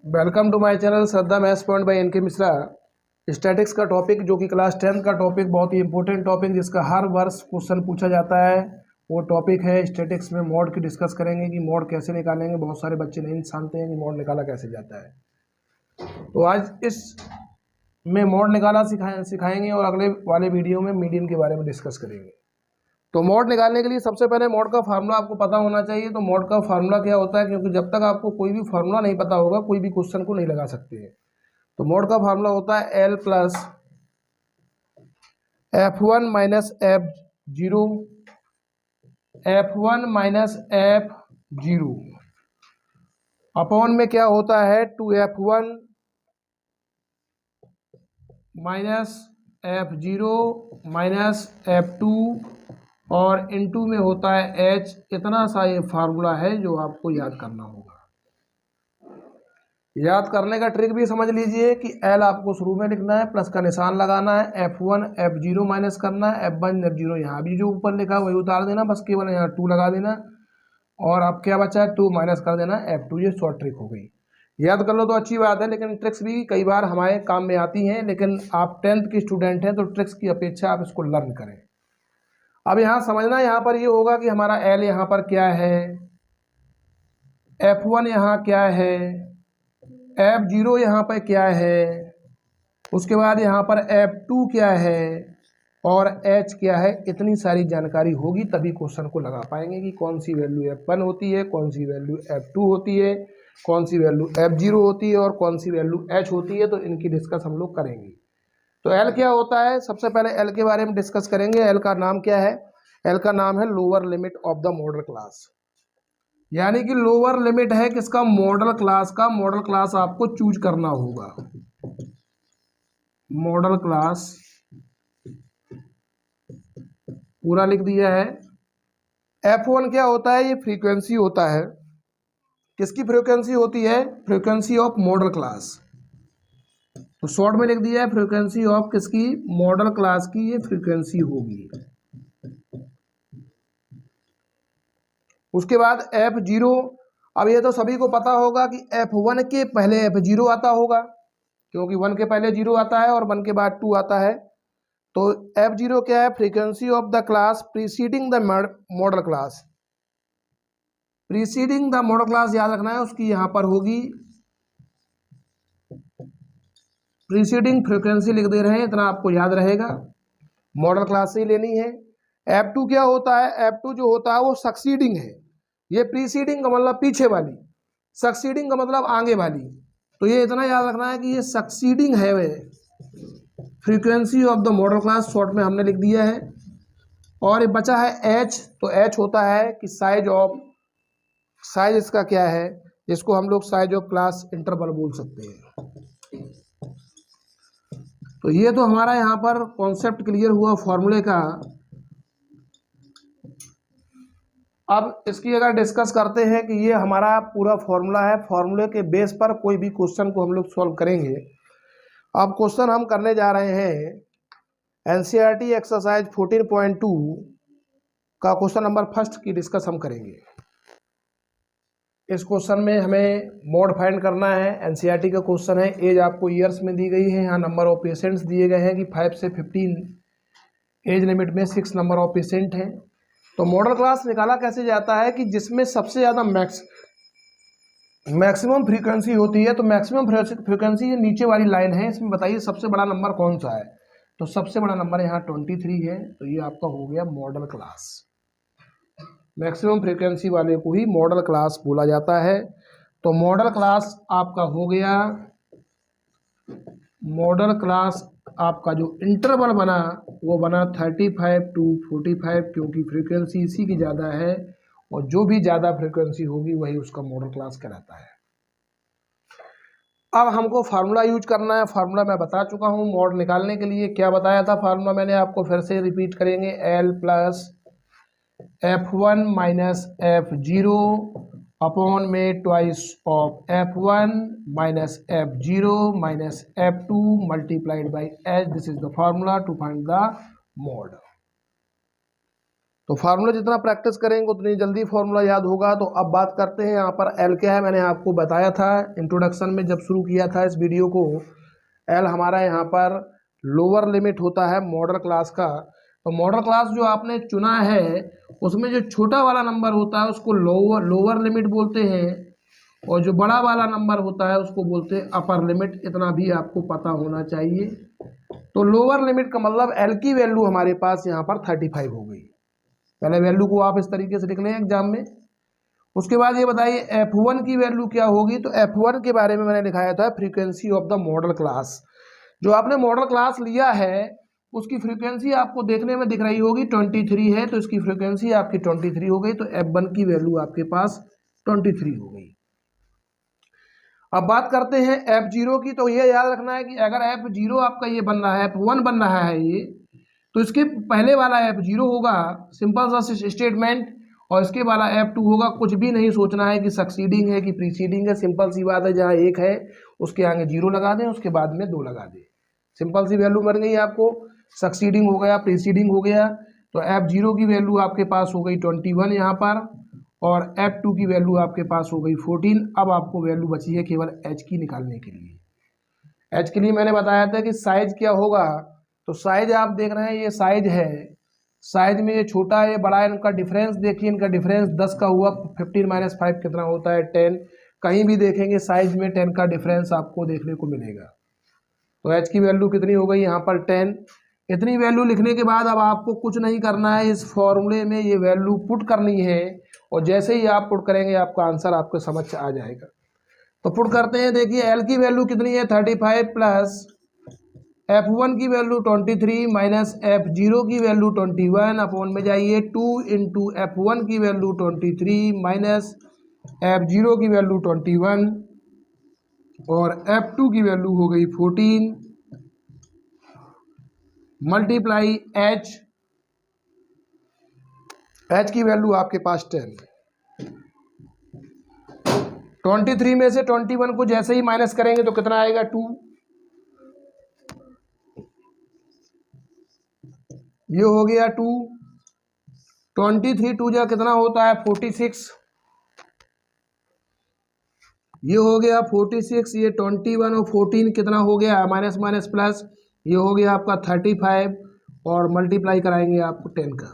Welcome to my channel Shraddha maths point by NK Mishra. Statics का topic जो कि class 10 का टॉपिक, बहुत ही इंपॉर्टेंट टॉपिक जिसका हर वर्ष क्वेश्चन पूछा जाता है, वो टॉपिक है स्टैटिक्स में मोड की डिस्कस करेंगे कि मोड कैसे निकालेंगे। बहुत सारे बच्चे नहीं जानते हैं कि मोड निकाला कैसे जाता है। तो आज इस में मोड निकाला सिखाएंगे और अगले वाले वीडियो में मीडियन के बारे में डिस्कस करेंगे। तो मोड निकालने के लिए सबसे पहले मोड का फार्मूला आपको पता होना चाहिए। तो मोड का फार्मूला क्या होता है, क्योंकि जब तक आपको कोई भी फार्मूला नहीं पता होगा कोई भी क्वेश्चन को नहीं लगा सकते हैं। तो मोड का फार्मूला होता है L plus F1 minus F0, F1 minus F0 upon में क्या होता है 2F1 minus F0 minus F2 और इनटू में होता है H। इतना सा ये फार्मूला है जो आपको याद करना होगा। याद करने का ट्रिक भी समझ लीजिए कि L आपको शुरू में लिखना है, प्लस का निशान लगाना है, F1 F0 माइनस करना है, F1 F0 यहाँ भी जो ऊपर लिखा है वही उतार देना, बस केवल यहाँ 2 लगा देना और अब क्या बचा है 2 माइनस कर देना F2। ये शॉर्ट ट्रिक हो गई। याद कर लो तो अच्छी बात है, लेकिन ट्रिक्स भी कई बार हमारे काम में आती हैं, लेकिन आप 10th की स्टूडेंट हैं तो ट्रिक्स की अपेक्षा आप इसको लर्न करें। अब यहाँ समझना, यहाँ पर ये होगा कि हमारा L यहाँ पर क्या है, F1 यहाँ क्या है, F0 यहाँ पर क्या है, उसके बाद यहाँ पर F2 क्या है और H क्या है। इतनी सारी जानकारी होगी तभी क्वेश्चन को लगा पाएंगे कि कौन सी वैल्यू F1 होती है, कौन सी वैल्यू F2 होती है, कौन सी वैल्यू F0 होती है और कौन सी वैल्यू H होती है। तो इनकी डिस्कस हम लोग करेंगे। तो L क्या होता है, सबसे पहले L के बारे में डिस्कस करेंगे। L का नाम क्या है? L का नाम है lower limit of the modal class, यानी कि लोअर लिमिट है किसका? मॉडल क्लास का। मॉडल क्लास आपको चूज करना होगा। मॉडल क्लास पूरा लिख दिया है। F1 क्या होता है? ये फ्रीक्वेंसी होता है। किसकी फ्रीक्वेंसी होती है? Frequency of model class. तो शॉर्ट में लिख दिया है फ्रीक्वेंसी ऑफ किसकी? मॉडल क्लास की ये फ्रीक्वेंसी होगी। उसके बाद F0, अब ये तो सभी को पता होगा कि F1 के पहले F0 आता होगा, क्योंकि 1 के पहले 0 आता है और 1 के बाद 2 आता है। तो F0 क्या है? Frequency of the class preceding the modal class. Preceding the modal class याद रखना है, उसकी यहां पर होगी प्रीसीडिंग फ्रीक्वेंसी लिख दे रहे हैं, इतना आपको याद रहेगा। मॉडल क्लास से ही लेनी है। F2 क्या होता है? F2 जो होता है वो सक्सीडिंग है। ये प्रीसीडिंग का मतलब पीछे वाली, सक्सीडिंग का मतलब आगे वाली। तो ये इतना याद रखना है कि ये सक्सीडिंग है वे frequency of the modal class, short में हमने लिख दिया है। और ये बचा है H। तो H होता है कि साइज इसका क्या है, जिसको हम लोग साइज ऑफ क्लास इंटरवल बोल सकते हैं। तो ये तो हमारा यहाँ पर कॉन्सेप्ट क्लियर हुआ फॉर्मूले का। अब इसकी अगर डिस्कस करते हैं कि ये हमारा पूरा फॉर्मूला है, फॉर्मूले के बेस पर कोई भी क्वेश्चन को हम लोग सॉल्व करेंगे। अब क्वेश्चन हम करने जा रहे हैं एनसीईआरटी एक्सरसाइज 14.2 का क्वेश्चन नंबर फर्स्ट की डिस्कस हम करेंगे। इस क्वेश्चन में हमें मोड फाइंड करना है। एनसीईआरटी का क्वेश्चन है। एज आपको ईयर्स में दी गई है, यहाँ नंबर ऑफ पेशेंट्स दिए गए हैं कि 5 से 15 एज लिमिट में 6 नंबर ऑफ पेशेंट हैं। तो मॉडल क्लास निकाला कैसे जाता है कि जिसमें सबसे ज़्यादा मैक्सिमम फ्रीक्वेंसी होती है। तो मैक्सिमम फ्रीक्वेंसी ये नीचे वाली लाइन है, इसमें बताइए सबसे बड़ा नंबर कौन सा है। तो सबसे बड़ा नंबर यहाँ 23 है। तो ये आपका हो गया मॉडल क्लास। मैक्सिमम फ्रीक्वेंसी वाले को ही मॉडल क्लास बोला जाता है। तो मॉडल क्लास आपका हो गया, मॉडल क्लास आपका जो इंटरवल बना वो बना 35 to 45, क्योंकि फ्रीक्वेंसी इसी की ज़्यादा है और जो भी ज़्यादा फ्रीक्वेंसी होगी वही उसका मॉडल क्लास कहलाता है। अब हमको फार्मूला यूज करना है। फार्मूला मैं बता चुका हूँ मॉड निकालने के लिए। क्या बताया था फार्मूला मैंने आपको? फिर से रिपीट करेंगे। L plus F1 minus F0 upon में twice of F1 minus F0 minus F2 multiplied by H। This is the formula to find the mode. तो फार्मूला जितना प्रैक्टिस करेंगे उतनी जल्दी फार्मूला याद होगा। तो अब बात करते हैं यहाँ पर एल क्या है। मैंने आपको बताया था इंट्रोडक्शन में जब शुरू किया था इस वीडियो को, एल हमारा यहाँ पर लोअर लिमिट होता है मॉडल क्लास का। तो मॉडल क्लास जो आपने चुना है उसमें जो छोटा वाला नंबर होता है उसको लोअर लिमिट बोलते हैं, और जो बड़ा वाला नंबर होता है उसको बोलते हैं अपर लिमिट। इतना भी आपको पता होना चाहिए। तो लोअर लिमिट का मतलब एल की वैल्यू हमारे पास यहाँ पर 35 हो गई। पहले वैल्यू को आप इस तरीके से लिख लें एग्जाम में। उसके बाद ये बताइए F1 की वैल्यू क्या होगी। तो F1 के बारे में मैंने लिखाया था frequency of the modal class. जो आपने मॉडल क्लास लिया है उसकी फ्रीक्वेंसी आपको देखने में दिख रही होगी 23 है, तो इसकी फ्रीक्वेंसी आपकी 23 हो गई। तो F1 की वैल्यू आपके पास 23 हो गई। अब बात करते हैं F0 की। तो ये याद रखना है कि अगर F0 आपका ये बन रहा है, F1 बन रहा है ये, तो इसके पहले वाला F0 होगा सिंपल सा स्टेटमेंट, और इसके वाला F2 होगा। कुछ भी नहीं सोचना है कि सक्सीडिंग है कि प्रीसीडिंग है, सिंपल सी बात है। जहाँ एक है उसके आगे 0 लगा दें, उसके बाद में 2 लगा दें, सिंपल सी वैल्यू बन गई आपको। सक्सीडिंग हो गया, प्रीसीडिंग हो गया। तो F0 की वैल्यू आपके पास हो गई 21 यहाँ पर, और F2 की वैल्यू आपके पास हो गई 14। अब आपको वैल्यू बची है केवल H की निकालने के लिए। H के लिए मैंने बताया था कि साइज क्या होगा। तो साइज आप देख रहे हैं ये साइज है, साइज में ये छोटा है ये बड़ा है, इनका डिफरेंस देखिए, इनका डिफरेंस 10 का हुआ, 15 - 5 कितना होता है 10। कहीं भी देखेंगे साइज में 10 का डिफरेंस आपको देखने को मिलेगा। तो H की वैल्यू कितनी हो गई यहाँ पर 10। इतनी वैल्यू लिखने के बाद अब आपको कुछ नहीं करना है, इस फॉर्मूले में ये वैल्यू पुट करनी है, और जैसे ही आप पुट करेंगे आपका आंसर आपके समझ आ जाएगा। तो पुट करते हैं। देखिए एल की वैल्यू कितनी है 35 प्लस F1 की वैल्यू 23 माइनस F0 की वैल्यू 21 अपॉन में जाइए 2 इंटू F1 की वैल्यू 23 माइनस F0 की वैल्यू 21 और F2 की वैल्यू हो गई 14 मल्टीप्लाई H की वैल्यू आपके पास 10। 23 में से 21 को जैसे ही माइनस करेंगे तो कितना आएगा 2। ये हो गया 2। 23 2 जा कितना होता है 46। ये हो गया 46। ये 21 और 14 कितना हो गया माइनस माइनस प्लस, ये हो गया आपका 35 और मल्टीप्लाई कराएंगे आपको 10 का।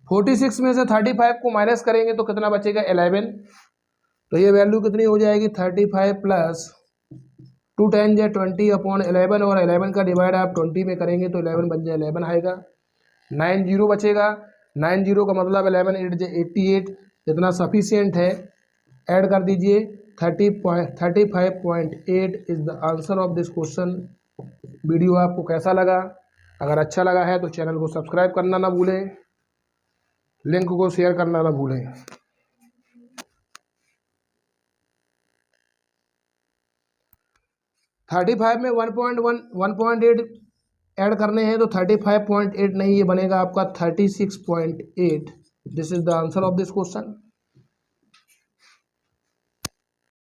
46 में से 35 को माइनस करेंगे तो कितना बचेगा 11। तो ये वैल्यू कितनी हो जाएगी 35 प्लस 2 10 या 20 अपॉन 11, और 11 का डिवाइड आप 20 में करेंगे तो 11 बन जाए 11 आएगा। 9 0 बचेगा। 9 0 का मतलब 11 8 जा 88, इतना सफिशियंट है। ऐड कर दीजिए 35.8 is the answer of this question. Video आपको कैसा लगा? अगर अच्छा लगा है तो चैनल को सब्सक्राइब करना ना भूलें, लिंक को शेयर करना ना भूलें। 35 में 1.8 ऐड करने हैं तो 35.8 नहीं, ये बनेगा आपका 36.8। This is the answer of this question.